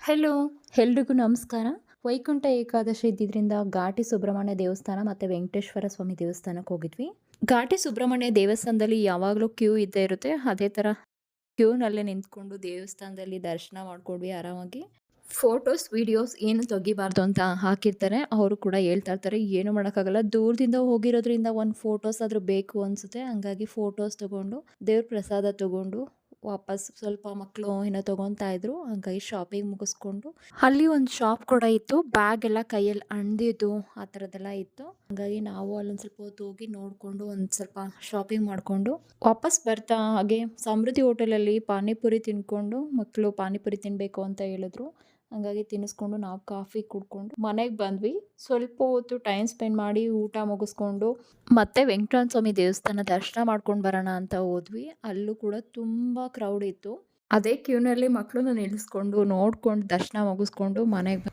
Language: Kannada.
ಹಲೋ, ಎಲ್ರಿಗೂ ನಮಸ್ಕಾರ. ವೈಕುಂಠ ಏಕಾದಶಿ ಇದ್ದಿದ್ರಿಂದ ಘಾಟಿ ಸುಬ್ರಹ್ಮಣ್ಯ ದೇವಸ್ಥಾನ ಮತ್ತು ವೆಂಕಟೇಶ್ವರ ಸ್ವಾಮಿ ದೇವಸ್ಥಾನಕ್ಕೆ ಹೋಗಿದ್ವಿ. ಘಾಟಿ ಸುಬ್ರಹ್ಮಣ್ಯ ದೇವಸ್ಥಾನದಲ್ಲಿ ಯಾವಾಗಲೂ ಕ್ಯೂ ಇದ್ದೇ ಇರುತ್ತೆ. ಅದೇ ಥರ ಕ್ಯೂನಲ್ಲೇ ನಿಂತ್ಕೊಂಡು ದೇವಸ್ಥಾನದಲ್ಲಿ ದರ್ಶನ ಮಾಡ್ಕೊಂಡ್ವಿ ಆರಾಮಾಗಿ. ಫೋಟೋಸ್, ವಿಡಿಯೋಸ್ ಏನು ತೆಗಿಬಾರ್ದು ಅಂತ ಹಾಕಿರ್ತಾರೆ. ಅವರು ಕೂಡ ಹೇಳ್ತಾ ಇರ್ತಾರೆ, ಏನು ಮಾಡೋಕ್ಕಾಗಲ್ಲ. ದೂರದಿಂದ ಹೋಗಿರೋದ್ರಿಂದ ಒಂದು ಫೋಟೋಸ್ ಆದರೂ ಬೇಕು ಅನಿಸುತ್ತೆ. ಹಂಗಾಗಿ ಫೋಟೋಸ್ ತೊಗೊಂಡು, ದೇವ್ರ ಪ್ರಸಾದ ತೊಗೊಂಡು ವಾಪಸ್ ಸ್ವಲ್ಪ ಮಕ್ಕಳು ಏನೋ ತೊಗೊತಾ ಇದ್ರು. ಹಂಗಾಗಿ ಶಾಪಿಂಗ್ ಮುಗಿಸ್ಕೊಂಡು ಅಲ್ಲಿ ಒಂದು ಶಾಪ್ ಕೂಡ ಇತ್ತು. ಬ್ಯಾಗ್ ಎಲ್ಲ ಕೈಯಲ್ಲಿ ಅಣ್ದಿದ್ದು ಆ ಥರದ್ದೆಲ್ಲ ಇತ್ತು. ಹಂಗಾಗಿ ನಾವು ಅಲ್ಲೊಂದು ಸ್ವಲ್ಪ ಹೊತ್ತು ಹೋಗಿ ನೋಡಿಕೊಂಡು ಒಂದು ಸ್ವಲ್ಪ ಶಾಪಿಂಗ್ ಮಾಡಿಕೊಂಡು ವಾಪಸ್ ಬರ್ತಾ ಹಾಗೆ ಸಮೃದ್ಧಿ ಹೋಟೆಲಲ್ಲಿ ಪಾನಿಪುರಿ ತಿಂದ್ಕೊಂಡು, ಮಕ್ಕಳು ಪಾನಿಪುರಿ ತಿನ್ನಬೇಕು ಅಂತ ಹೇಳಿದ್ರು. ಹಂಗಾಗಿ ತಿನ್ನಿಸ್ಕೊಂಡು ನಾವು ಕಾಫಿ ಕುಡ್ಕೊಂಡು ಮನೆಗೆ ಬಂದ್ವಿ. ಸ್ವಲ್ಪ ಹೊತ್ತು ಟೈಮ್ ಸ್ಪೆಂಡ್ ಮಾಡಿ ಊಟ ಮುಗಿಸ್ಕೊಂಡು ಮತ್ತೆ ವೆಂಕಟರಮಣ ಸ್ವಾಮಿ ದೇವಸ್ಥಾನ ದರ್ಶನ ಮಾಡ್ಕೊಂಡು ಬರೋಣ ಅಂತ ಹೋದ್ವಿ. ಅಲ್ಲೂ ಕೂಡ ತುಂಬ ಕ್ರೌಡ್ ಇತ್ತು. ಅದೇ ಕ್ಯೂನಲ್ಲಿ ಮಕ್ಕಳನ್ನ ನಿಲ್ಲಿಸ್ಕೊಂಡು ನೋಡ್ಕೊಂಡು ದರ್ಶನ ಮುಗಿಸ್ಕೊಂಡು ಮನೆಗೆ